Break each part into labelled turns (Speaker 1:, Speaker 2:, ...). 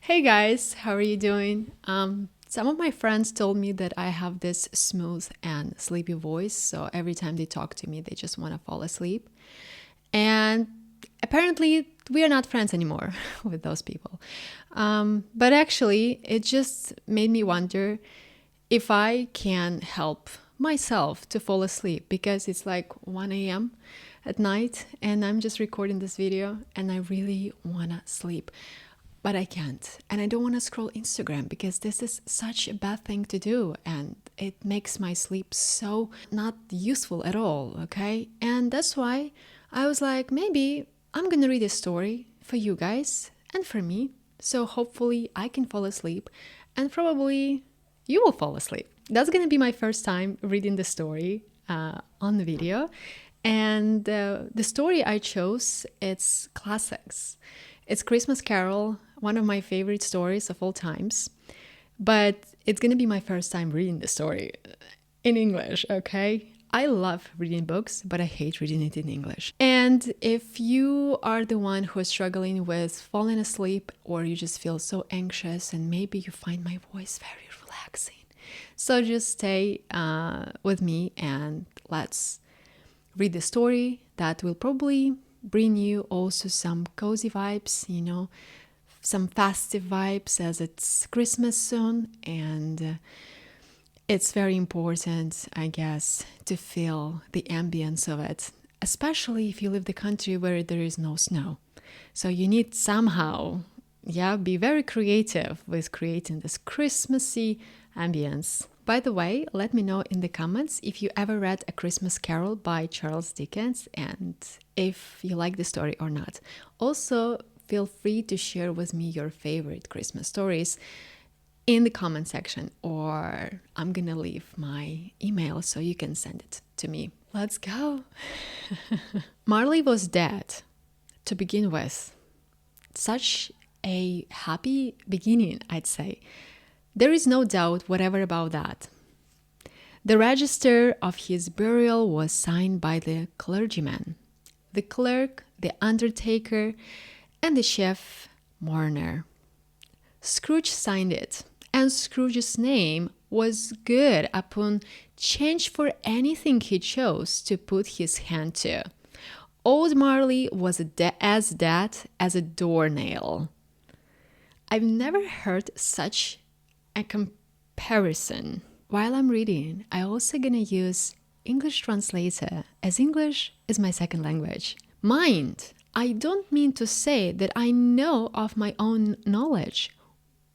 Speaker 1: Hey guys, how are you doing? Some of my friends told me that I have this smooth and sleepy voice, so every time they talk to me, they just want to fall asleep. And apparently, we are not friends anymore with those people. But actually, it just made me wonder if I can help myself to fall asleep because it's like 1 a.m. at night and I'm just recording this video and I really want to sleep. But I can't. And I don't want to scroll Instagram because this is such a bad thing to do. And it makes my sleep so not useful at all. Okay. And that's why I was like, maybe I'm going to read a story for you guys and for me. So hopefully I can fall asleep and probably you will fall asleep. That's going to be my first time reading the story on the video. And the story I chose, it's classics. It's Christmas Carol, one of my favorite stories of all times. But it's going to be my first time reading the story in English, okay? I love reading books, but I hate reading it in English. And if you are the one who is struggling with falling asleep or you just feel so anxious and maybe you find my voice very relaxing, so just stay with me and let's read the story that will probably bring you also some cozy vibes, some festive vibes as it's Christmas soon. And it's very important, I guess, to feel the ambience of it, especially if you live the country where there is no snow. So you need somehow, be very creative with creating this Christmassy ambience. By the way, let me know in the comments if you ever read A Christmas Carol by Charles Dickens and if you like the story or not. Also, feel free to share with me your favorite Christmas stories in the comment section, or I'm gonna leave my email so you can send it to me. Let's go. Marley was dead to begin with. Such a happy beginning, I'd say. There is no doubt whatever about that. The register of his burial was signed by the clergyman, the clerk, the undertaker, and the chief mourner. Scrooge signed it, and Scrooge's name was good upon change for anything he chose to put his hand to. Old Marley was as dead as a doornail. I've never heard such a comparison. While I'm reading, I also gonna use English translator as English is my second language. Mind, I don't mean to say that I know of my own knowledge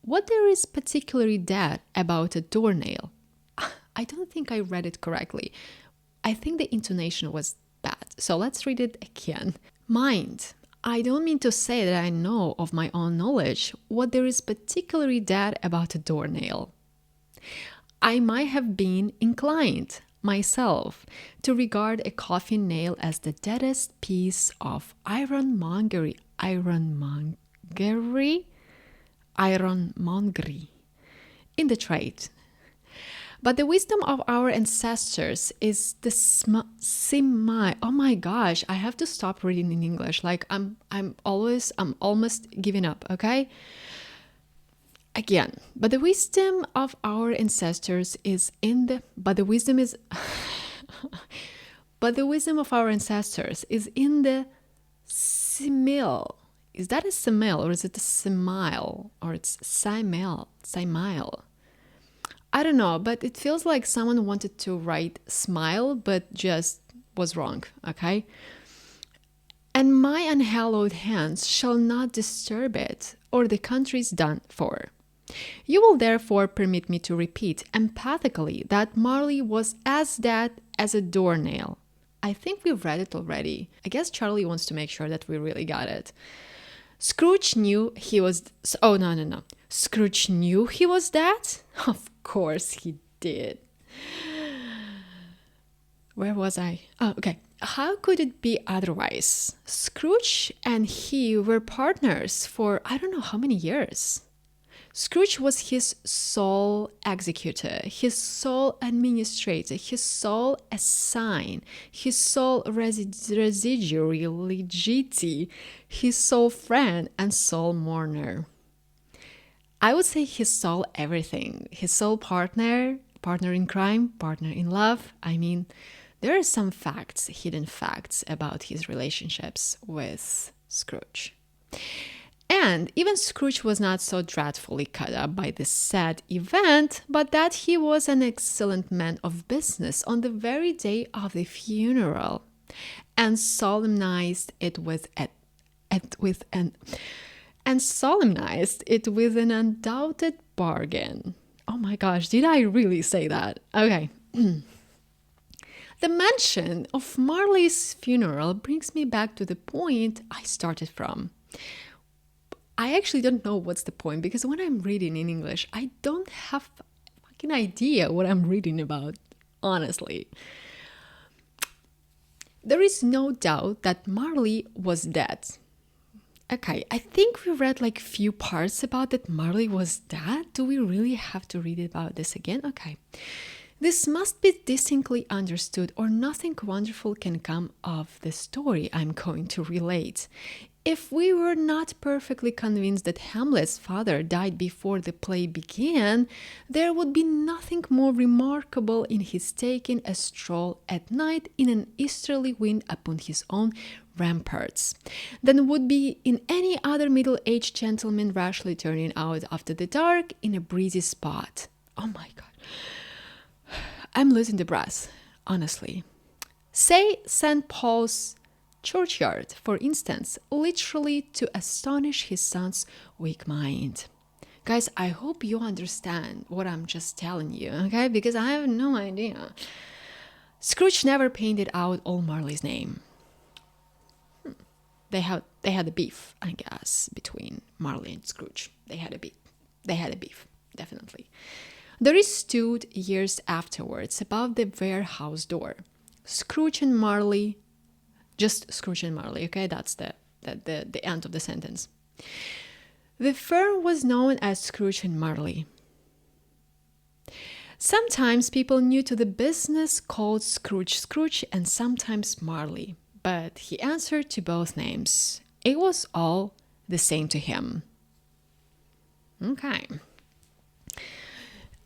Speaker 1: what there is particularly dead about a doornail. I don't think I read it correctly. I think the intonation was bad. So let's read it again. Mind, I don't mean to say that I know of my own knowledge what there is particularly dead about a doornail. I might have been inclined myself to regard a coffin nail as the deadest piece of ironmongery in the trade. But the wisdom of our ancestors is the oh my gosh, I have to stop reading in English. Like I'm almost giving up, okay? Again, but the wisdom of our ancestors is in the but the wisdom is but the wisdom of our ancestors is in the simile. Is that a simile or is it a simile or it's simile? I don't know, but it feels like someone wanted to write smile, but just was wrong, okay? And my unhallowed hands shall not disturb it, or the country's done for. You will therefore permit me to repeat empathically that Marley was as dead as a doornail. I think we've read it already. I guess Charlie wants to make sure that we really got it. Scrooge knew he was... Oh, no. Scrooge knew he was dead? Of course he did. Where was I? Oh, okay. How could it be otherwise? Scrooge and he were partners for I don't know how many years. Scrooge was his sole executor, his sole administrator, his sole assign, his sole residuary legiti, his sole friend and sole mourner. I would say his sole everything, his sole partner, partner in crime, partner in love. I mean, there are some facts, hidden facts about his relationships with Scrooge. And even Scrooge was not so dreadfully cut up by this sad event, but that he was an excellent man of business on the very day of the funeral, and solemnized it with an undoubted bargain. Oh my gosh, did I really say that? Okay. The mention of Marley's funeral brings me back to the point I started from. I actually don't know what's the point, because when I'm reading in English, I don't have a fucking idea what I'm reading about, honestly. There is no doubt that Marley was dead. Okay, I think we read like few parts about that Marley was dead. Do we really have to read about this again? Okay. This must be distinctly understood, or nothing wonderful can come of the story I'm going to relate. If we were not perfectly convinced that Hamlet's father died before the play began, there would be nothing more remarkable in his taking a stroll at night in an easterly wind upon his own ramparts than would be in any other middle-aged gentleman rashly turning out after the dark in a breezy spot. Oh my God. I'm losing the breath, honestly. Say St. Paul's churchyard, for instance, literally to astonish his son's weak mind. Guys, I hope you understand what I'm just telling you, okay? Because I have no idea. Scrooge never painted out old Marley's name. They had a beef, I guess, between Marley and Scrooge. They had a beef, definitely. There stood years afterwards above the warehouse door, Scrooge and Marley, just Scrooge and Marley, okay? That's the end of the sentence. The firm was known as Scrooge and Marley. Sometimes people new to the business called Scrooge and sometimes Marley, but he answered to both names. It was all the same to him. Okay.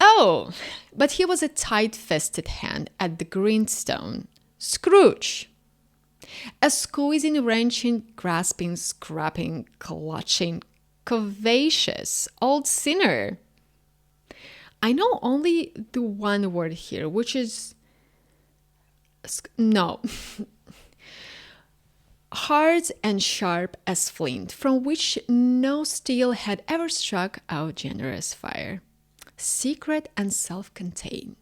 Speaker 1: Oh, but he was a tight-fisted hand at the grindstone. Scrooge. A squeezing, wrenching, grasping, scrapping, clutching, covetous old sinner. I know only the one word here, which is... no. Hard and sharp as flint, from which no steel had ever struck out generous fire. Secret and self-contained,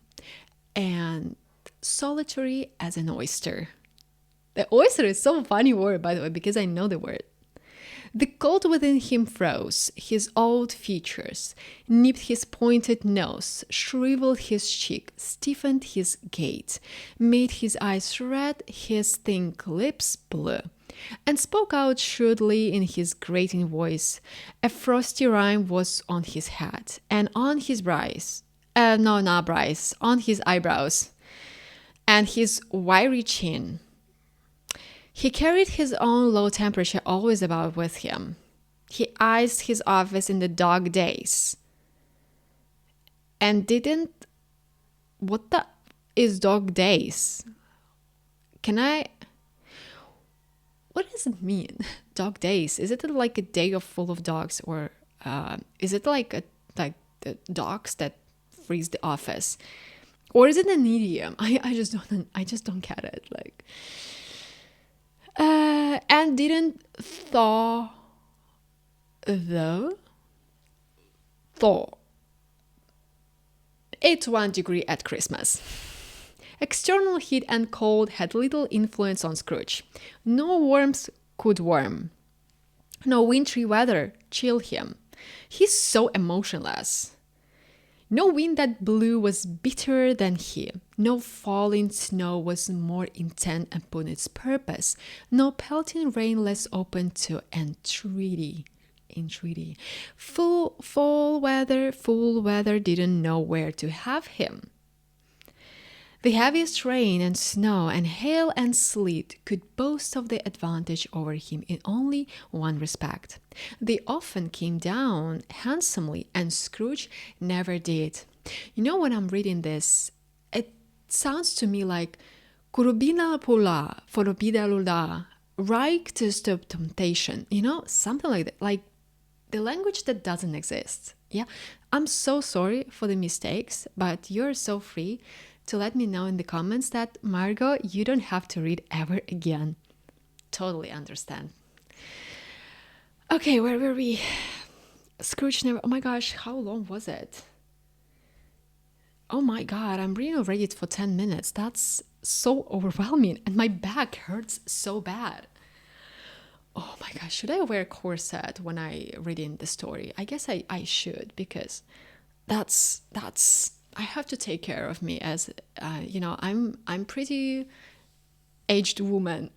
Speaker 1: and solitary as an oyster. The oyster is so funny word, by the way, because I know the word. The cold within him froze his old features, nipped his pointed nose, shriveled his cheek, stiffened his gait, made his eyes red, his thin lips blue, and spoke out shrewdly in his grating voice. A frosty rime was on his hat, and on his on his eyebrows, and his wiry chin. He carried his own low temperature always about with him. He iced his office in the dog days. And didn't... What the is dog days? What does it mean? Dog days. Is it like a day full of dogs, or is it like the dogs that freeze the office, or is it an idiom? I just don't get it. Like, and didn't thaw it's 1 degree at Christmas. External heat and cold had little influence on Scrooge. No warmth could warm. No wintry weather chill him. He's so emotionless. No wind that blew was bitterer than he. No falling snow was more intent upon its purpose. No pelting rain less open to entreaty. Full weather didn't know where to have him. The heaviest rain and snow and hail and sleet could boast of the advantage over him in only one respect. They often came down handsomely, and Scrooge never did. You know, when I'm reading this, it sounds to me like Kurubina pula, forobida lula, right to stop temptation, something like that, like the language that doesn't exist. Yeah, I'm so sorry for the mistakes, but you're so free to let me know in the comments that, Margot, you don't have to read ever again. Totally understand. Okay, where were we? Scrooge never. Oh my gosh, how long was it? Oh my god, I'm reading already for 10 minutes. That's so overwhelming, and my back hurts so bad. Oh my gosh, should I wear a corset when I read in the story? I guess I should, because that's I have to take care of me, as I'm pretty aged woman.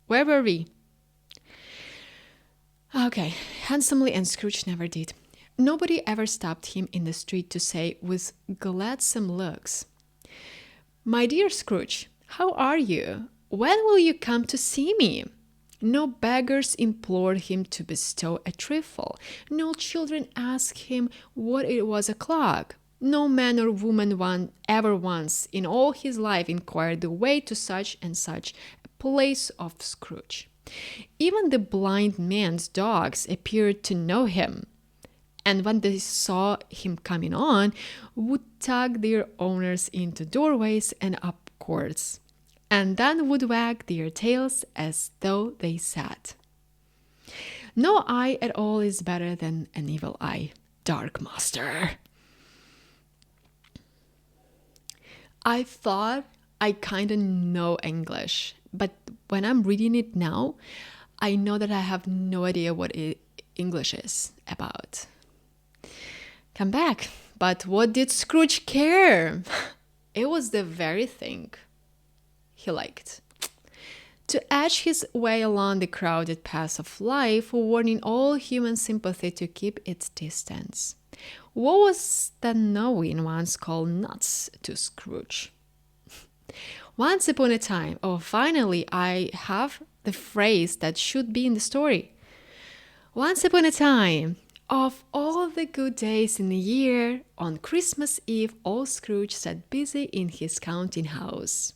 Speaker 1: Where were we? Okay, handsomely, and Scrooge never did. Nobody ever stopped him in the street to say, with gladsome looks, "My dear Scrooge, how are you? When will you come to see me?" No beggars implored him to bestow a trifle. No children asked him what it was o'clock. No man or woman ever once in all his life inquired the way to such and such a place of Scrooge. Even the blind man's dogs appeared to know him, and when they saw him coming on, would tug their owners into doorways and up courts, and then would wag their tails as though they sat. No eye at all is better than an evil eye, dark master. I thought I kind of know English, but when I'm reading it now, I know that I have no idea what English is about. Come back. But what did Scrooge care? It was the very thing he liked. To edge his way along the crowded paths of life, warning all human sympathy to keep its distance. What was that knowing once called nuts to Scrooge? Once upon a time, finally I have the phrase that should be in the story. Once upon a time, of all the good days in the year, on Christmas Eve, old Scrooge sat busy in his counting house.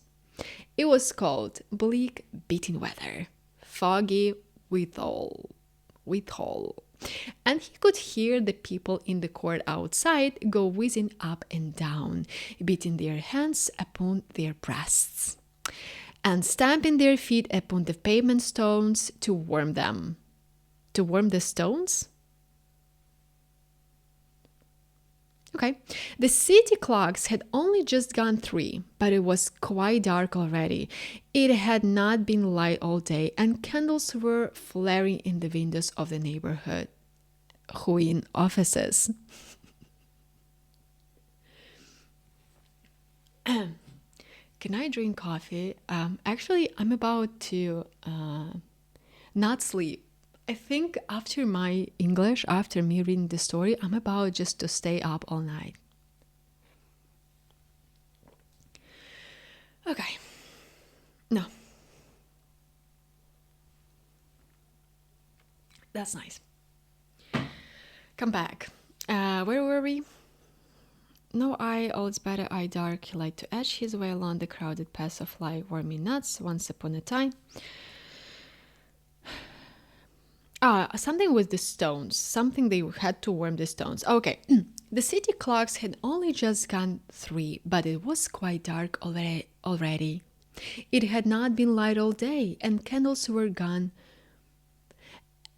Speaker 1: It was cold, bleak, beating weather, foggy withal, and he could hear the people in the court outside go whizzing up and down, beating their hands upon their breasts, and stamping their feet upon the pavement stones to warm them. To warm the stones? Okay. The city clocks had only just gone 3, but it was quite dark already. It had not been light all day, and candles were flaring in the windows of the neighborhood offices. Can I drink coffee? Actually, I'm about to not sleep. I think after my English, after me reading the story, I'm about just to stay up all night. Okay. No. That's nice. Come back. Where were we? No eye, all is better eye dark. He liked to edge his way along the crowded paths of life, warming nuts once upon a time. Something with the stones. Something they had to warm the stones. Okay. The city clocks had only just gone 3, but it was quite dark already. It had not been light all day, and candles were gone.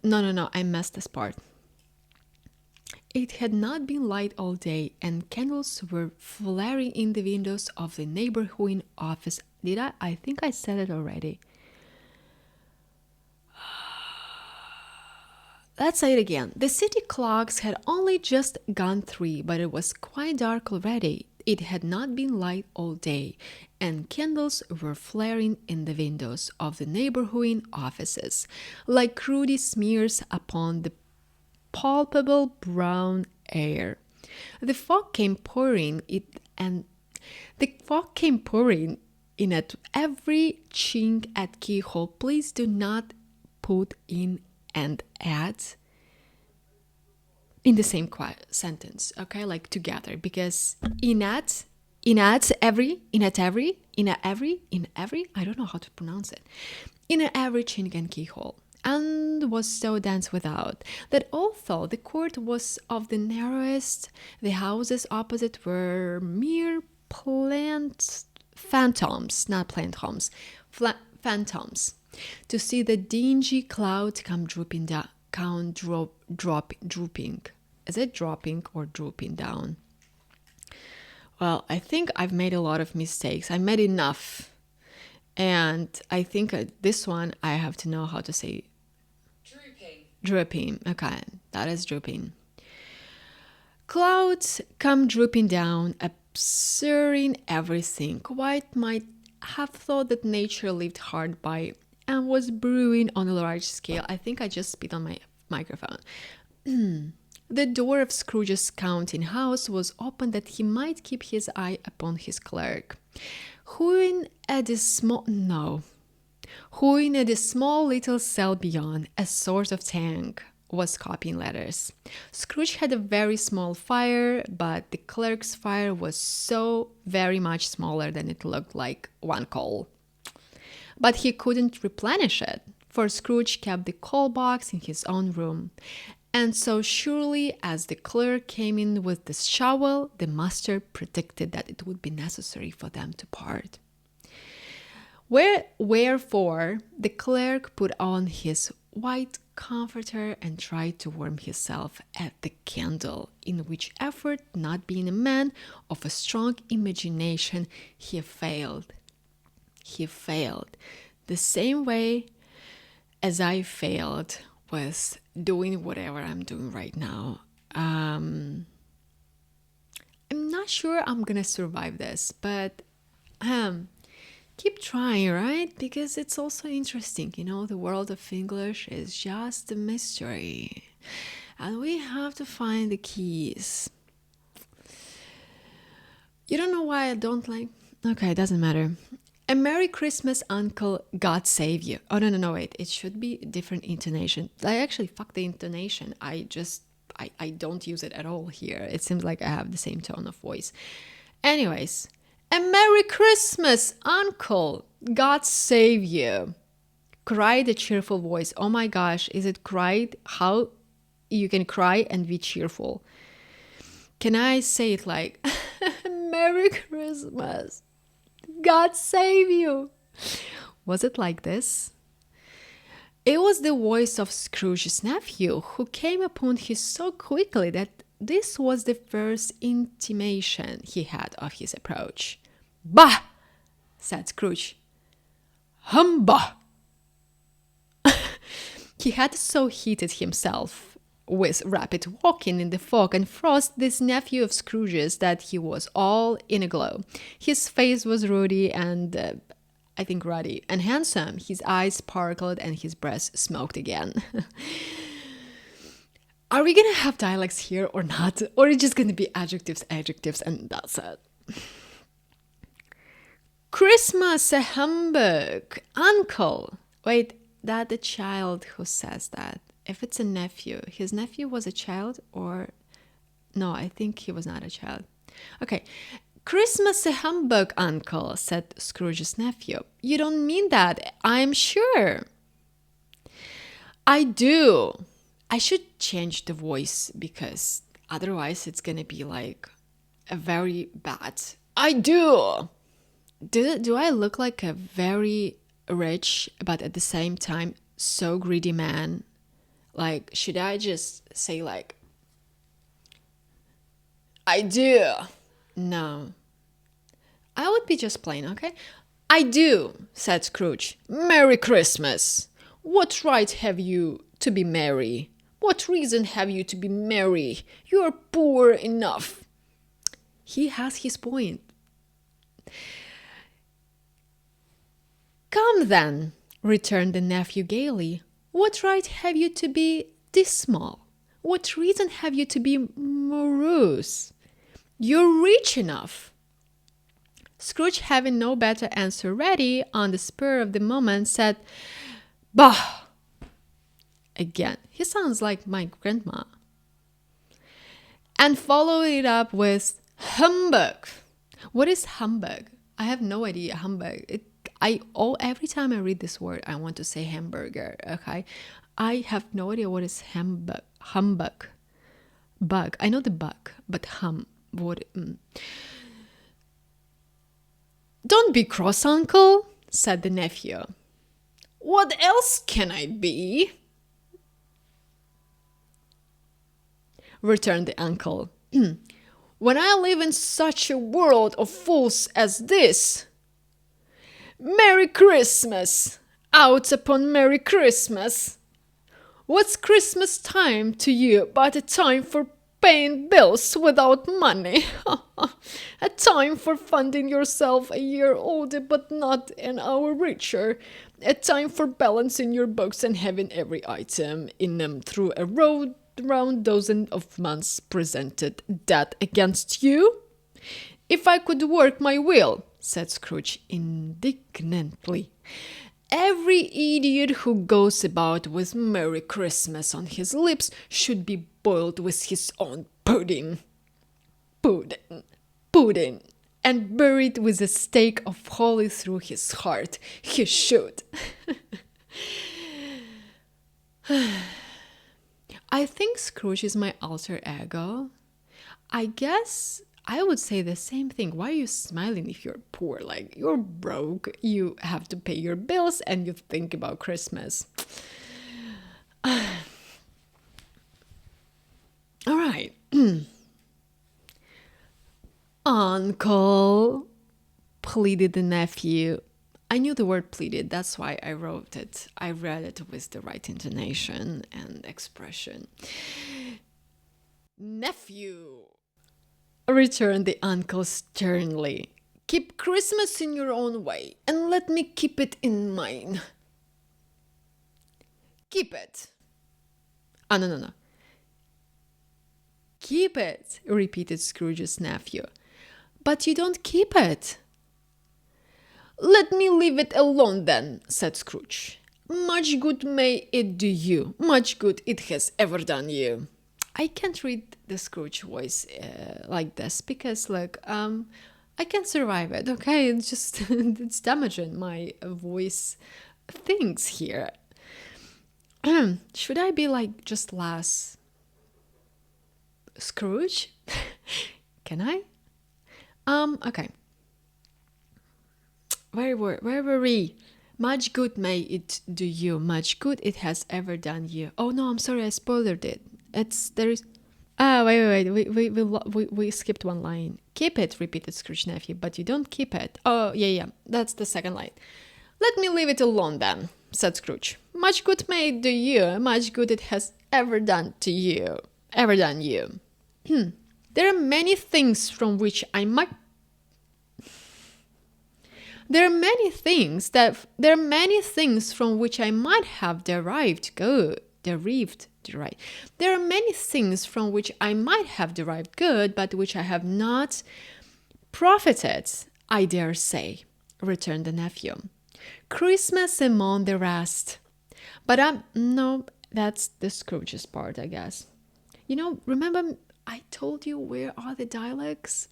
Speaker 1: No, I messed this part. It had not been light all day, and candles were flaring in the windows of the neighborhood office. Did I? I think I said it already. Let's say it again. The city clocks had only just gone 3, but it was quite dark already. It had not been light all day, and candles were flaring in the windows of the neighborhood offices, like ruddy smears upon the palpable brown air. The fog came pouring it and the fog came pouring in at every chink at keyhole. Please do not put in and add in the same sentence, okay? Like together, because in every, I don't know how to pronounce it, in every chink and keyhole, and was so dense without that although the court was of the narrowest, the houses opposite were mere phantoms. To see the dingy cloud come drooping down, drooping. Is it dropping or drooping down? Well, I think I've made a lot of mistakes. I made enough. And I think this one I have to know how to say. Drooping. Okay, that is drooping. Clouds come drooping down, obscuring everything. Quite might have thought that nature lived hard by and was brewing on a large scale. I think I just spit on my microphone. The door of Scrooge's counting house was open that he might keep his eye upon his clerk, who in a small little cell beyond, a sort of tank, was copying letters. Scrooge had a very small fire, but the clerk's fire was so very much smaller than it looked like one coal. But he couldn't replenish it, for Scrooge kept the coal box in his own room. And so surely as the clerk came in with the shovel, the master predicted that it would be necessary for them to part. Wherefore the clerk put on his white comforter and tried to warm himself at the candle, in which effort, not being a man of a strong imagination, he failed. He failed the same way as I failed with doing whatever I'm doing right now. I'm not sure I'm gonna survive this, but keep trying, right? Because it's also interesting, the world of English is just a mystery, and we have to find the keys. You don't know why I don't like? Okay, it doesn't matter. A Merry Christmas, Uncle, God save you. Oh, no, wait. It should be a different intonation. Fuck the intonation. I don't use it at all here. It seems like I have the same tone of voice. Anyways, a Merry Christmas, Uncle, God save you. Cried a cheerful voice. Oh my gosh, is it cried? How you can cry and be cheerful? Can I say it like, Merry Christmas? God save you. Was it like this? It was the voice of Scrooge's nephew, who came upon him so quickly that this was the first intimation he had of his approach. Bah! Said Scrooge. Humbug! He had so heated himself with rapid walking in the fog and frost, this nephew of Scrooge's, that he was all in a glow. His face was ruddy and ruddy and handsome. His eyes sparkled and his breast smoked again. Are we gonna have dialects here or not? Or is it just gonna be adjectives, and that's it? Christmas, a humbug, uncle. Wait, that the child who says that. If it's a nephew, his nephew was a child or... No, I think he was not a child. Okay. Christmas a humbug, uncle, said Scrooge's nephew. You don't mean that, I'm sure. I do. I should change the voice because otherwise it's going to be like a very bad... I do. Do I look like a very rich, but at the same time so greedy man? Like, should I just say like, I do? No. I would be just plain, okay? I do, said Scrooge. Merry Christmas. What right have you to be merry? What reason have you to be merry? You are poor enough. He has his point. Come then, returned the nephew gaily. What right have you to be dismal? What reason have you to be morose? You're rich enough. Scrooge, having no better answer ready on the spur of the moment, said, "Bah!" Again, he sounds like my grandma. And followed it up with humbug. What is humbug? I have no idea. Humbug. Every time I read this word, I want to say hamburger. Okay, I have no idea what is humbug. Humbug. Bug. I know the bug, but what? Don't be cross, uncle, said the nephew. What else can I be? Returned the uncle. When I live in such a world of fools as this. Merry Christmas! Out upon Merry Christmas! What's Christmas time to you but a time for paying bills without money? A time for funding yourself a year older but not an hour richer. A time for balancing your books and having every item in them through a round dozen of months presented that against you? If I could work my will, said Scrooge indignantly, every idiot who goes about with Merry Christmas on his lips should be boiled with his own pudding, and buried with a stake of holly through his heart. He should. I think Scrooge is my alter ego. I guess I would say the same thing. Why are you smiling if you're poor? Like, you're broke, you have to pay your bills, and you think about Christmas. All right. Uncle, pleaded the nephew. I knew the word pleaded, that's why I wrote it. I read it with the right intonation and expression. Nephew, returned the uncle sternly, keep Christmas in your own way, and let me keep it in mine. Keep it. No. Keep it, repeated Scrooge's nephew. But you don't keep it. Let me leave it alone then, said Scrooge. Much good may it do you, much good it has ever done you. I can't read the Scrooge voice like this because, look, I can't survive it, okay? It's just, it's damaging my voice things here. Should I be like just less Scrooge? Can I? Okay. Where were we? Much good may it do you, much good it has ever done you. Oh no, I'm sorry, I spoiled it. Wait. We skipped one line. Keep it, repeated Scrooge nephew, but you don't keep it. Oh, yeah, that's the second line. Let me leave it alone then, said Scrooge. Much good may it do you, much good it has ever done to you. Ever done you. There are many things from which I might There are many things from which I might have derived good, but which I have not profited, I dare say, returned the nephew. Christmas among the rest. But no, that's the Scrooge's part, I guess. You know, remember I told you where are the dialects?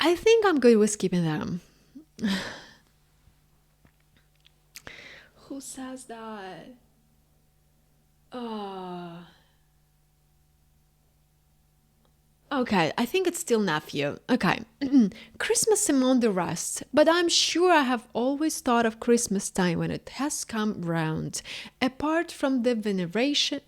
Speaker 1: I think I'm good with skipping them. Who says that? Okay, I think it's still nephew. Okay. Christmas among the rest, but I'm sure I have always thought of Christmas time when it has come round, apart from the veneration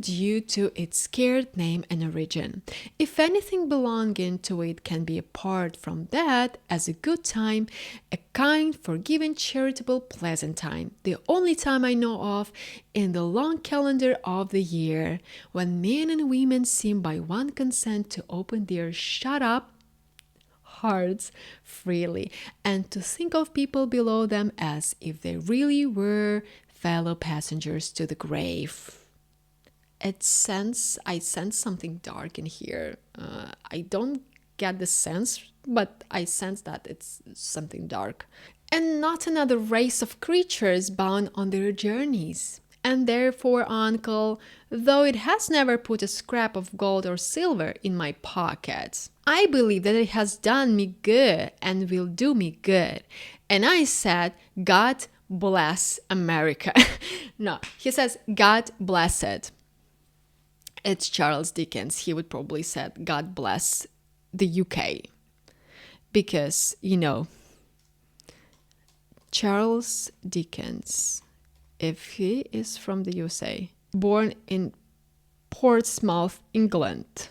Speaker 1: due to its scared name and origin. If anything belonging to it can be apart from that, as a good time, a kind, forgiving, charitable, pleasant time, the only time I know of in the long calendar of the year, when men and women seem by one consent to open their shut-up hearts freely, and to think of people below them as if they really were fellow passengers to the grave. I sense something dark in here. I don't get the sense, but I sense that it's something dark. And not another race of creatures bound on their journeys. And therefore, uncle, though it has never put a scrap of gold or silver in my pocket, I believe that it has done me good and will do me good. And I said, God bless America. No, he says, God bless it. It's Charles Dickens. He would probably said, God bless the UK. Because, Charles Dickens, if he is from the USA, born in Portsmouth, England.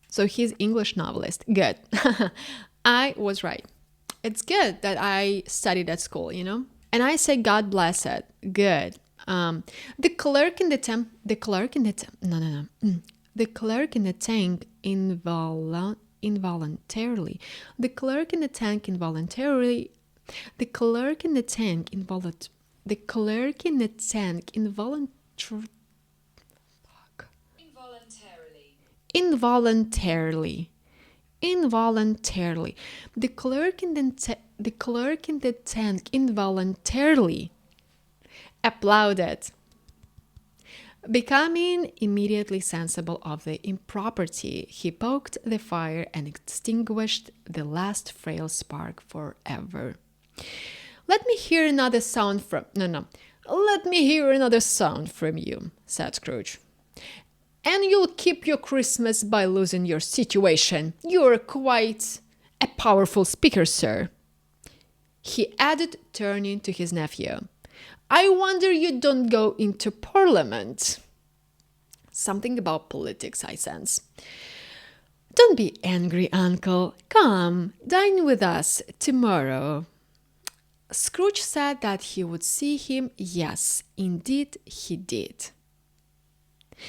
Speaker 1: So he's English novelist. Good. I was right. It's good that I studied at school, And I say God bless it. Good. The clerk in the tank involuntarily. The clerk in the tank involuntarily applauded, becoming immediately sensible of the impropriety. He poked the fire and extinguished the last frail spark forever. Let me hear another sound from you, said Scrooge. And you'll keep your Christmas by losing your situation. You're quite a powerful speaker, sir. He added, turning to his nephew. I wonder you don't go into Parliament. Something about politics, I sense. Don't be angry, uncle. Come, dine with us tomorrow. Scrooge said that he would see him. Yes, indeed he did.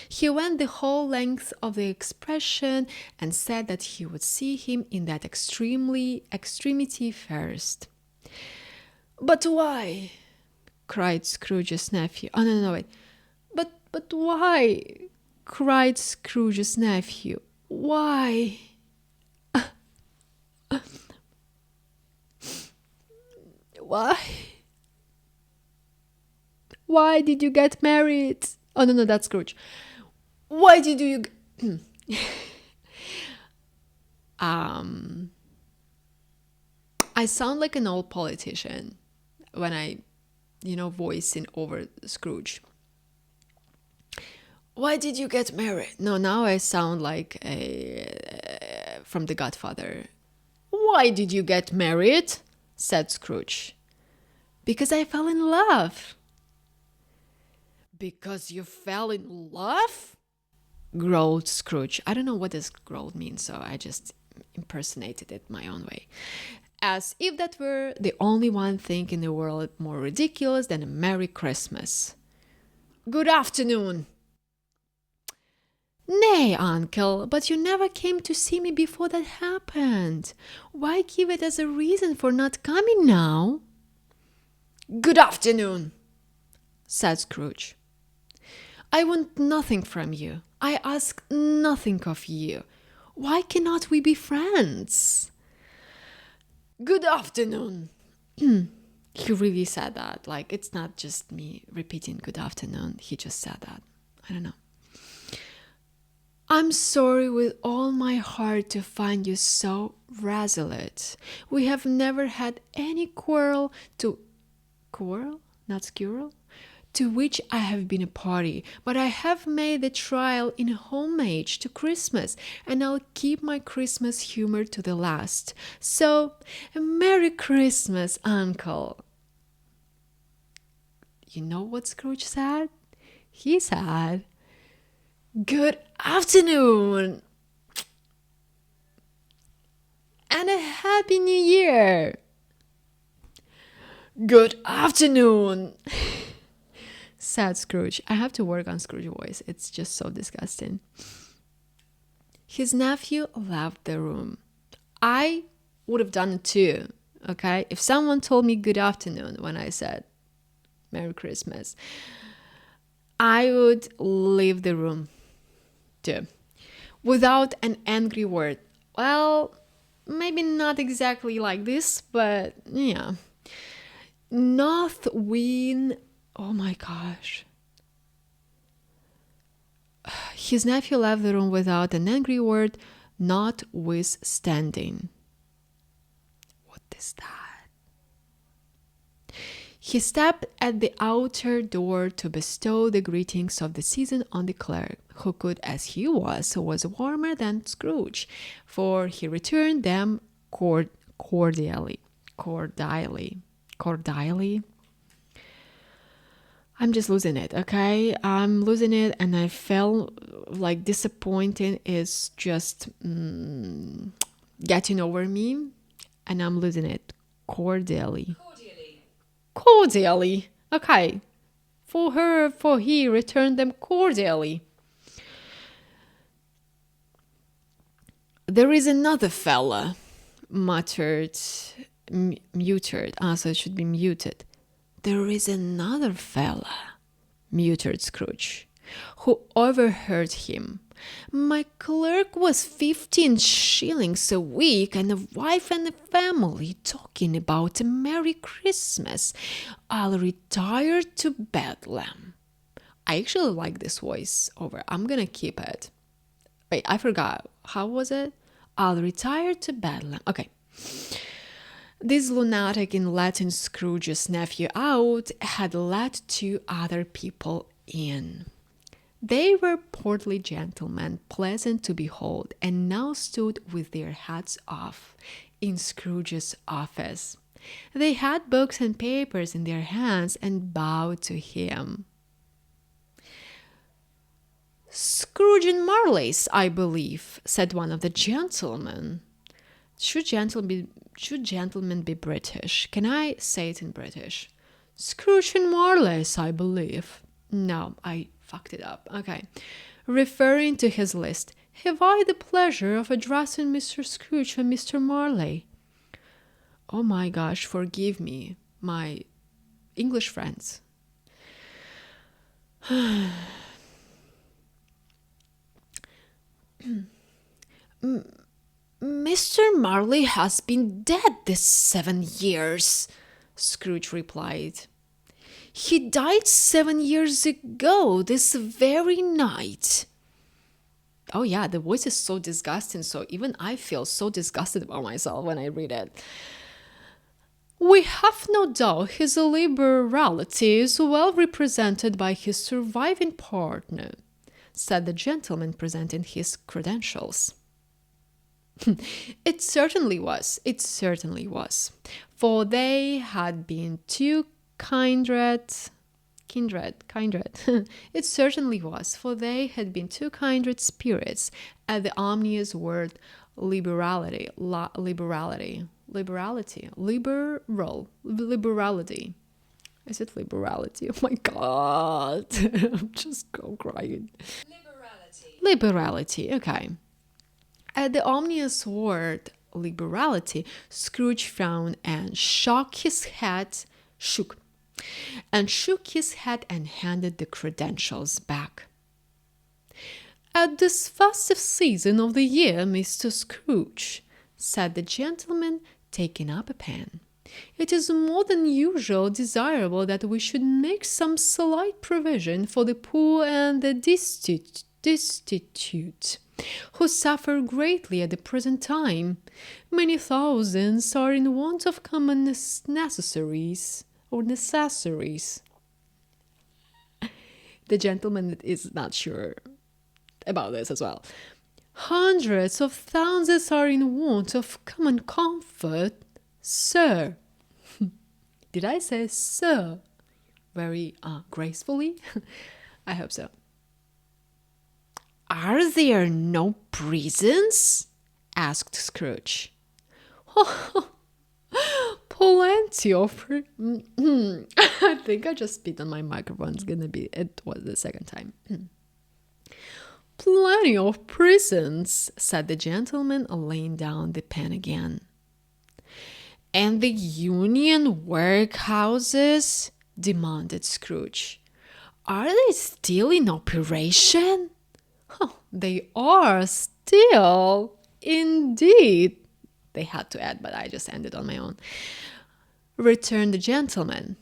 Speaker 1: He went the whole length of the expression and said that he would see him in that extremity first. But why? Cried Scrooge's nephew. Oh, no, wait. But why? Cried Scrooge's nephew. Why? Why? Why did you get married? Oh, no, that's Scrooge. Why did you... I sound like an old politician when I, voicing over Scrooge. Why did you get married? No, now I sound like from The Godfather. Why did you get married? Said Scrooge. Because I fell in love. Because you fell in love? Growled Scrooge. I don't know what this growl means, so I just impersonated it my own way. As if that were the only one thing in the world more ridiculous than a Merry Christmas. Good afternoon. Nay, uncle, but you never came to see me before that happened. Why give it as a reason for not coming now? Good afternoon, said Scrooge. I want nothing from you. I ask nothing of you. Why cannot we be friends? Good afternoon. He really said that. Like, it's not just me repeating good afternoon. He just said that. I don't know. I'm sorry with all my heart to find you so resolute. We have never had any quarrel, not squirrel, to which I have been a party, but I have made the trial in homage to Christmas, and I'll keep my Christmas humor to the last. So, a Merry Christmas, uncle. You know what Scrooge said? He said, Good afternoon, and a Happy New Year. Good afternoon, said Scrooge. I have to work on Scrooge's voice. It's just so disgusting. His nephew left the room. I would have done it too. Okay, if someone told me good afternoon when I said Merry Christmas, I would leave the room too without an angry word. Well, maybe not exactly like this, but yeah. North wind. Oh my gosh. His nephew left the room without an angry word, notwithstanding. What is that? He stepped at the outer door to bestow the greetings of the season on the clerk, who could, as he was warmer than Scrooge, for he returned them cordially. I'm just losing it, okay? I'm losing it, and I felt like disappointing is just getting over me, and I'm losing it. Cordially. Okay. For he returned them cordially. There is another fella, muttered, muted. So it should be muted. There is another fella, muttered Scrooge, who overheard him. My clerk was 15 shillings a week, and a wife and a family, talking about a Merry Christmas. I'll retire to Bedlam. I actually like this voice over. I'm gonna keep it. Wait, I forgot. How was it? I'll retire to Bedlam. Okay. This lunatic in letting Scrooge's nephew out had let 2 other people in. They were portly gentlemen, pleasant to behold, and now stood with their hats off in Scrooge's office. They had books and papers in their hands and bowed to him. Scrooge and Marley's, I believe, said one of the gentlemen. Should gentlemen be British? Can I say it in British? Scrooge and Marley's, I believe. No, I fucked it up. Okay. Referring to his list, have I the pleasure of addressing Mr. Scrooge and Mr. Marley? Oh my gosh, forgive me, my English friends. Mr. Marley has been dead this 7 years, Scrooge replied. He died 7 years ago, this very night. Oh yeah, the voice is so disgusting, so even I feel so disgusted about myself when I read it. We have no doubt his liberality is well represented by his surviving partner, said the gentleman presenting his credentials. It certainly was. For they had been 2 kindred. It certainly was, for they had been 2 kindred spirits at the ominous word liberality. Is it liberality? Oh my god. I'm just crying. Liberality, okay. At the ominous word liberality, Scrooge frowned and shook his head and handed the credentials back. At this festive season of the year, Mr. Scrooge, said the gentleman, taking up a pen, it is more than usual desirable that we should make some slight provision for the poor and the destitute, who suffer greatly at the present time. Many thousands are in want of common necessaries. The gentleman is not sure about this as well. Hundreds of thousands are in want of common comfort, sir. Did I say sir very gracefully? I hope so. Are there no prisons? Asked Scrooge. Plenty of... I think I just spit on my microphone. It was the second time. Plenty of prisons, said the gentleman, laying down the pen again. And the union workhouses? Demanded Scrooge. Are they still in operation? Oh, they are still. Indeed. They had to add, but I just ended on my own. Returned the gentleman.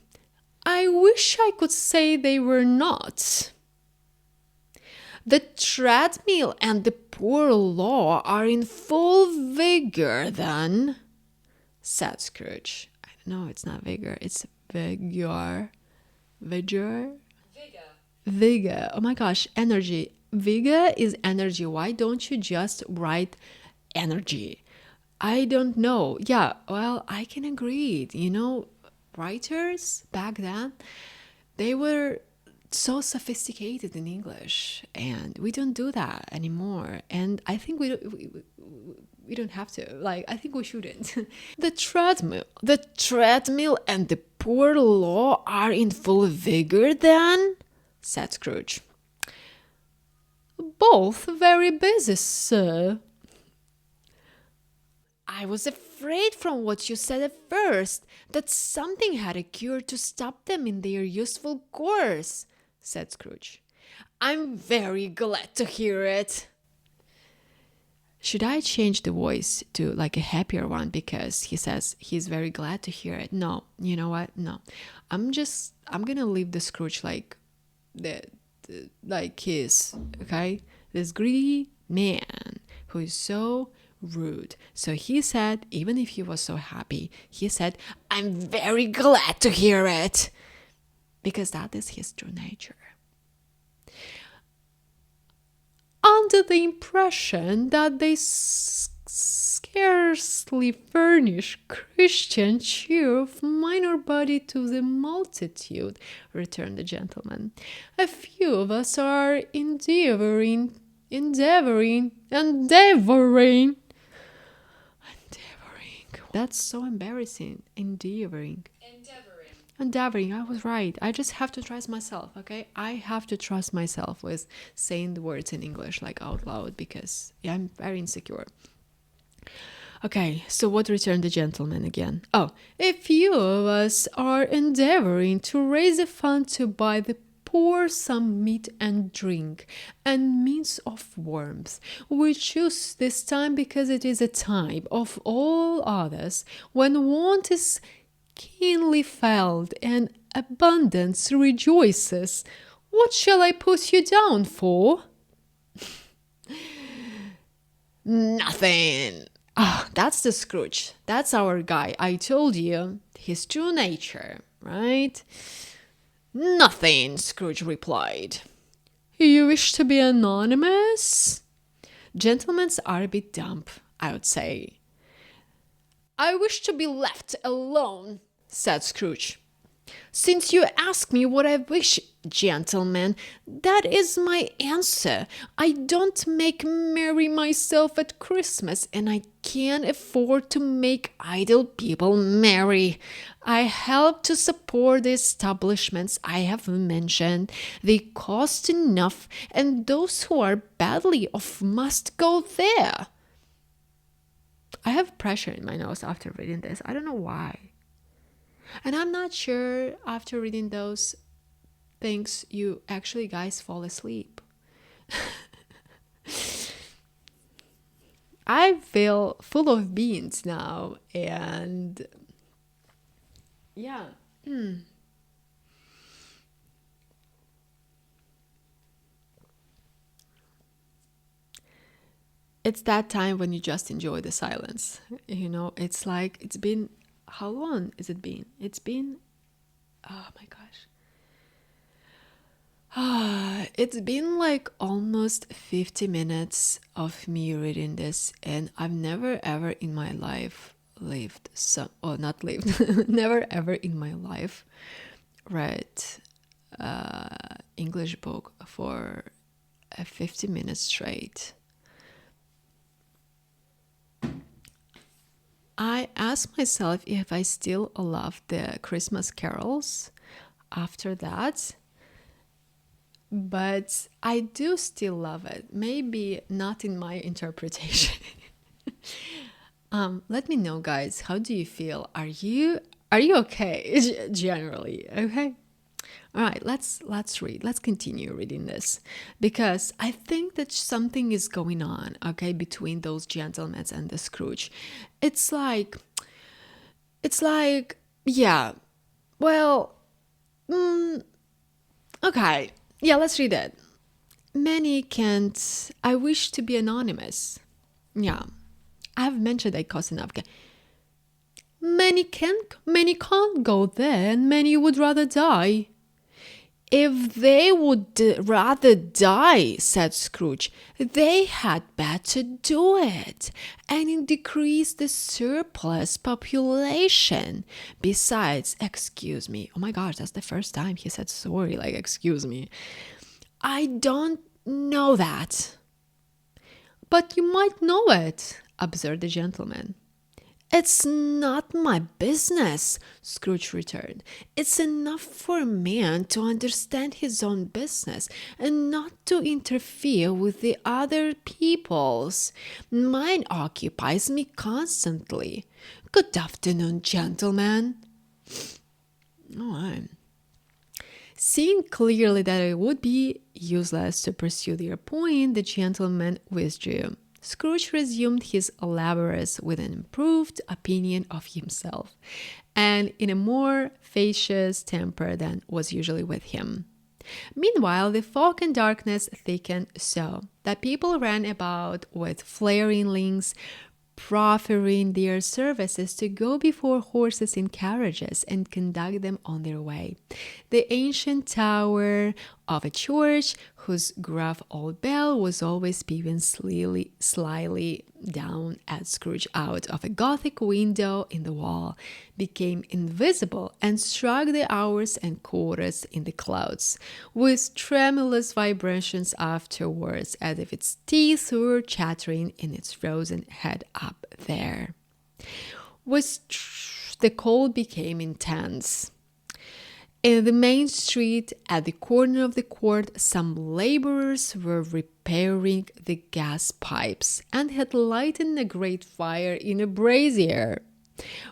Speaker 1: I wish I could say they were not. The treadmill and the poor law are in full vigor, then, said Scrooge. No, it's not vigor, it's vigor. Vigor? Vigor. Oh my gosh, energy. Vigor is energy. Why don't you just write energy? I don't know. Yeah, well, I can agree. Writers back then, they were so sophisticated in English, and we don't do that anymore. And I think we don't have to. Like, I think we shouldn't. The treadmill and the poor law are in full vigor, then, said Scrooge. Both very busy, sir. I was afraid from what you said at first that something had occurred to stop them in their useful course, said Scrooge. I'm very glad to hear it. Should I change the voice to like a happier one because he says he's very glad to hear it? No, you know what? No. I'm gonna leave the Scrooge like he is, okay? This greedy man who is so rude. So he said, even if he was so happy, he said, I'm very glad to hear it. Because that is his true nature. Under the impression that they scarcely furnish Christian cheer of mind or body to the multitude, returned the gentleman. A few of us are endeavoring. That's so embarrassing. Endeavoring, I was right. I just have to trust myself, okay? I have to trust myself with saying the words in English like out loud because I'm very insecure. Okay, so what returned the gentleman again? Oh, a few of us are endeavoring to raise a fund to buy the poor some meat and drink and means of warmth. We choose this time because it is a time of all others when want is keenly felt and abundance rejoices. What shall I put you down for? Nothing. Ah, that's the Scrooge. That's our guy. I told you his true nature, right? Nothing, Scrooge replied. You wish to be anonymous? Gentlemen are a bit dumb, I would say. I wish to be left alone, said Scrooge. Since you ask me what I wish, gentlemen, that is my answer. I don't make merry myself at Christmas, and I can't afford to make idle people merry. I help to support the establishments I have mentioned. They cost enough, and those who are badly off must go there. I have pressure in my nose after reading this. I don't know why. And I'm not sure after reading those things you actually guys fall asleep. I feel full of beans now and yeah. It's that time when you just enjoy the silence. It's like it's been, how long has it been? It's been, oh my gosh. It's been like almost 50 minutes of me reading this, and I've never ever in my life not lived, never ever in my life read English book for 50 minutes straight. I ask myself if I still love the Christmas carols after that, but I do still love it. Maybe not in my interpretation. Let me know, guys. How do you feel? Are you okay? Generally, okay. All right, let's read. Let's continue reading this because I think that something is going on, okay, between those gentlemen and the Scrooge. It's like yeah. Well, okay. Yeah, let's read it. Many can't. I wish to be anonymous. Yeah, I have mentioned that cause enough. Many can't go there, and many would rather die. If they would rather die, said Scrooge, they had better do it and decrease the surplus population. Besides, excuse me. Oh my gosh, that's the first time he said sorry, like, excuse me. I don't know that. But you might know it, observed the gentleman. It's not my business, Scrooge returned. It's enough for a man to understand his own business and not to interfere with the other people's. Mine occupies me constantly. Good afternoon, gentlemen. All right. Seeing clearly that it would be useless to pursue their point, the gentleman withdrew. Scrooge resumed his labors with an improved opinion of himself, and in a more facetious temper than was usually with him. Meanwhile, the fog and darkness thickened so that people ran about with flaring links, proffering their services to go before horses in carriages and conduct them on their way. The ancient tower of a church, whose gruff old bell was always peeping slyly down at Scrooge out of a Gothic window in the wall, became invisible and struck the hours and quarters in the clouds, with tremulous vibrations afterwards, as if its teeth were chattering in its frozen head up there. The cold became intense. In the main street, at the corner of the court, some laborers were repairing the gas pipes and had lighted a great fire in a brazier,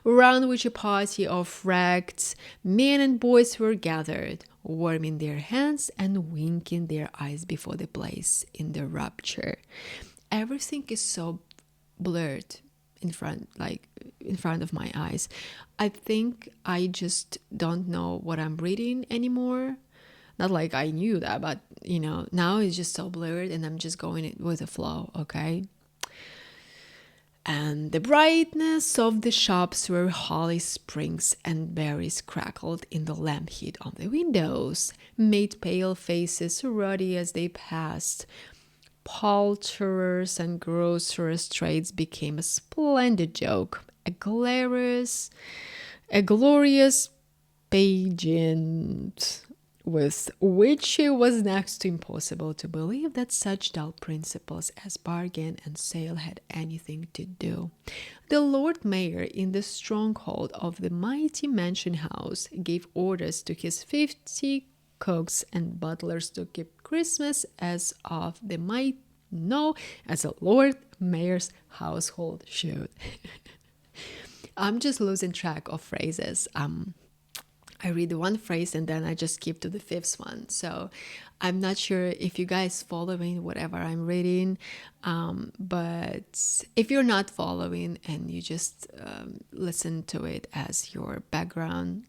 Speaker 1: round which a party of wrecked men and boys were gathered, warming their hands and winking their eyes before the blaze in the rupture. Everything is so blurred in front of my eyes. I think I just don't know what I'm reading anymore. Not like I knew that, but now it's just so blurred and I'm just going with the flow, okay? And the brightness of the shops where holly sprigs and berries crackled in the lamp heat on the windows made pale faces ruddy as they passed. Poulterers and grocers' trades became a splendid joke, a glorious pageant with which it was next to impossible to believe that such dull principles as bargain and sale had anything to do. The Lord Mayor, in the stronghold of the mighty mansion house, gave orders to his 50 cooks and butlers to keep Christmas as of the might know as a Lord Mayor's household should. I'm just losing track of phrases. I read one phrase and then I just skip to the fifth one. So I'm not sure if you guys following whatever I'm reading. But if you're not following and you just listen to it as your background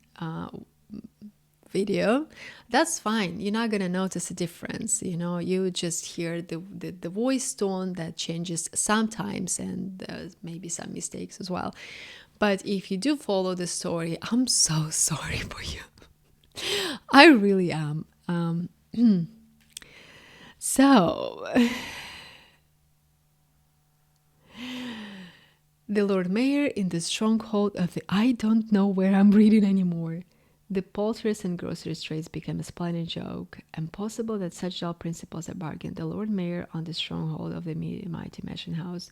Speaker 1: video, that's fine. You're not gonna notice a difference. You just hear the voice tone that changes sometimes, and maybe some mistakes as well. But if you do follow the story, I'm so sorry for you. I really am. So the Lord Mayor, in the stronghold of the I don't know where I'm reading anymore. The poulterers and grocers' trades became a splendid joke, and possible that such dull principles are bargained. The Lord Mayor, on the stronghold of the mighty mansion house,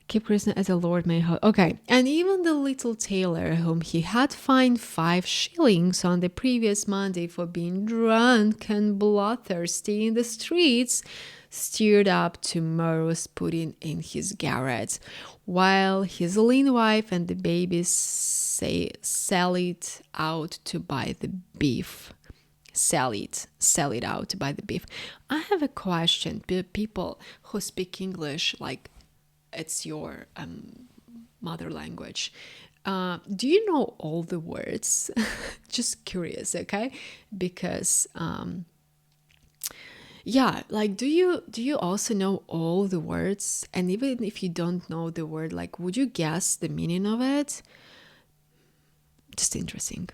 Speaker 1: Keep reason as the Lord may hold. Okay. And even the little tailor, whom he had fined 5 shillings on the previous Monday for being drunk and bloodthirsty in the streets, steered up tomorrow's pudding in his garret, while his lean wife and the babies sallied out to buy the beef. Sell it out to buy the beef. I have a question. People who speak English like it's your mother language. Do you know all the words? Just curious, okay? Because yeah, like do you also know all the words? And even if you don't know the word, like would you guess the meaning of it? Just interesting.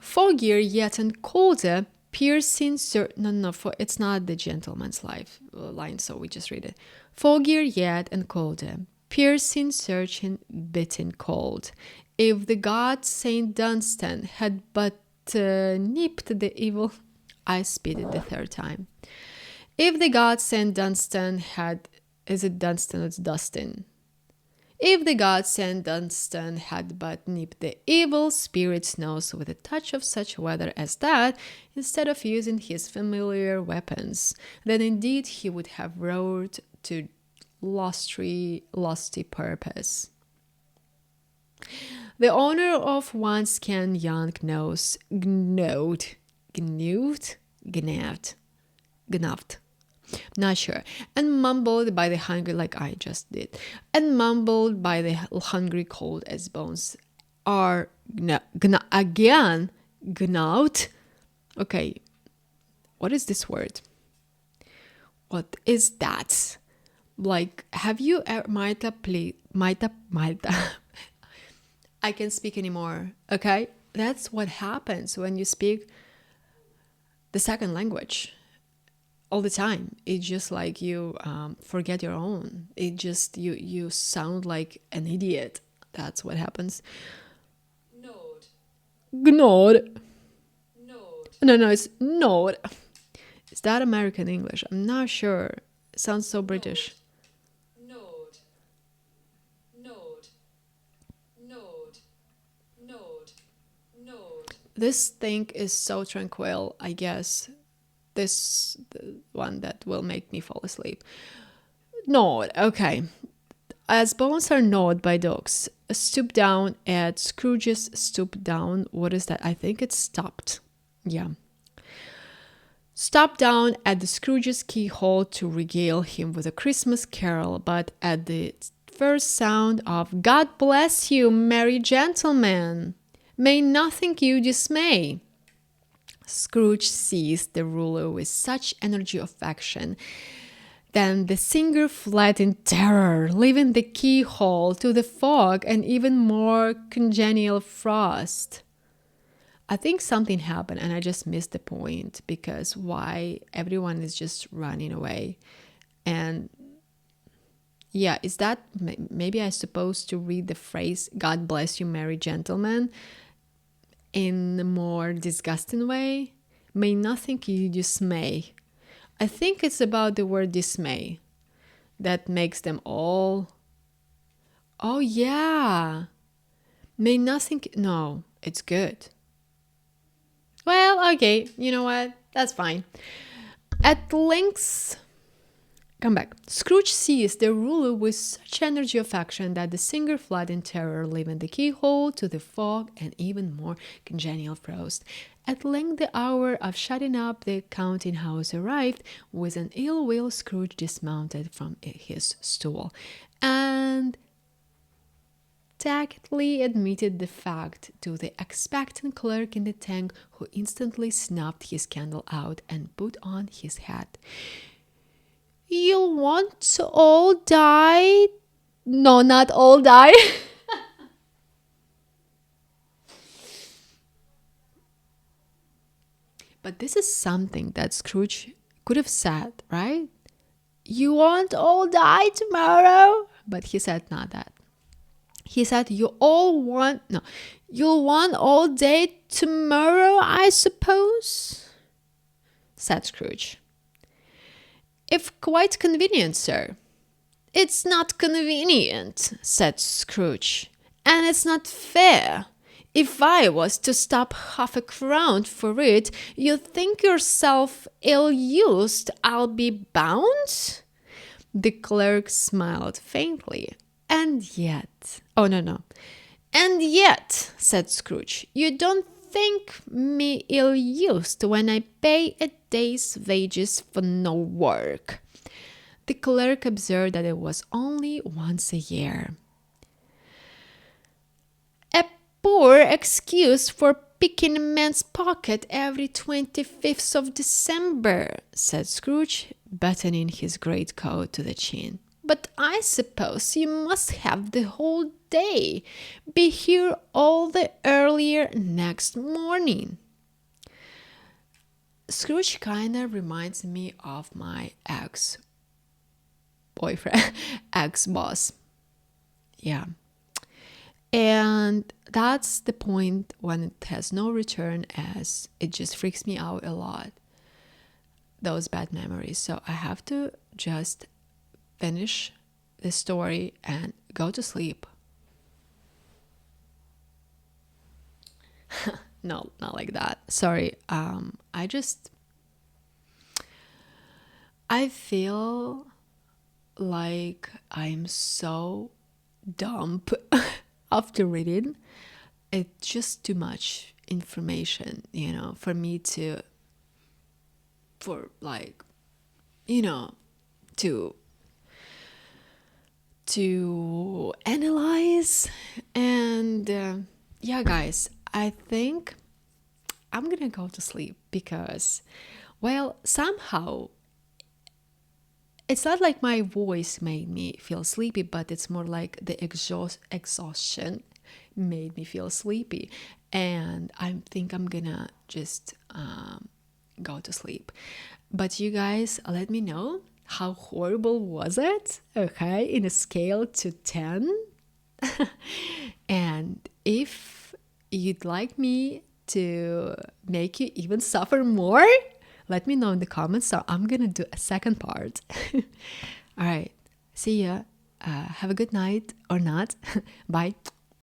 Speaker 1: Foggier yet and colder, piercing it's not the gentleman's line, so we just read it. Foggier yet and colder, piercing, searching, biting cold. If the god Saint Dunstan had but nipped the evil, I spit it the 3rd time. If the god Saint Dunstan had, is it Dunstan? It's Dustin. If the god Saint Dunstan had but nipped the evil spirit's nose with a touch of such weather as that, instead of using his familiar weapons, then indeed he would have roared to lusty purpose. The owner of one scan young nose gnabbed, not sure, and mumbled by the hungry, like I just did, and mumbled by the hungry cold as bones are again gnawed. Okay, what is this word? What is that? Like, have you ever Malta? I can't speak anymore. Okay, that's what happens when you speak the second language. All the time. It's just like you forget your own. It just you sound like an idiot. That's what happens. Gnawed. No, it's gnawed. Is that American English? I'm not sure. It sounds so British. This thing is so tranquil, I guess. This the one that will make me fall asleep. Gnawed, okay. As bones are gnawed by dogs, stoop down at Scrooge's stoop down. What is that? I think it's stopped. Yeah. Stopped down at the Scrooge's keyhole to regale him with a Christmas carol, but at the first sound of "God bless you, merry gentlemen, may nothing you dismay," Scrooge seized the ruler with such energy of action that the singer fled in terror, leaving the keyhole to the fog and even more congenial frost. I think something happened and I just missed the point, because why everyone is just running away. And yeah, is that maybe I supposed to read the phrase "God bless you, merry gentlemen" in a more disgusting way? May nothing you dismay. I think it's about the word dismay that makes them all. Oh yeah. May nothing. No, it's good. Well, okay, you know what? That's fine. At length, come back. Scrooge seized the ruler with such energy of action that the singer fled in terror, leaving the keyhole to the fog and even more congenial frost. At length the hour of shutting up the counting house arrived. With an ill will, Scrooge dismounted from his stool and tacitly admitted the fact to the expectant clerk in the tank, who instantly snuffed his candle out and put on his hat. "You'll want to all die." No, not all die. But this is something that Scrooge could have said, right? "You won't all die tomorrow." But he said not that. He said, "You'll want all day tomorrow, I suppose," said Scrooge. "If quite convenient, sir." It's not convenient, said Scrooge, and it's not fair. If I was to stop half a crown for it, you think yourself ill-used, I'll be bound? The clerk smiled faintly. And yet, oh no. And yet, said Scrooge, you don't think me ill-used when I pay a day's wages for no work. The clerk observed that it was only once a year. A poor excuse for picking a man's pocket every 25th of December, said Scrooge, buttoning his greatcoat to the chin. But I suppose you must have the whole day. Be here all the earlier next morning. Scrooge kinda reminds me of my ex-boyfriend, ex-boss. Yeah. And that's the point when it has no return, as it just freaks me out a lot, those bad memories. So I have to just finish the story and go to sleep. No, not like that. Sorry. I feel like I'm so dumb after reading. It's just too much information, for me to analyze. And yeah, guys, I think I'm gonna go to sleep because, well, somehow it's not like my voice made me feel sleepy, but it's more like the exhaustion made me feel sleepy. And I think I'm gonna just go to sleep. But you guys, let me know, how horrible was it? Okay, in a scale to 10. And if you'd like me to make you even suffer more, let me know in the comments. So I'm gonna do a second part. All right, see ya. Have a good night or not. Bye.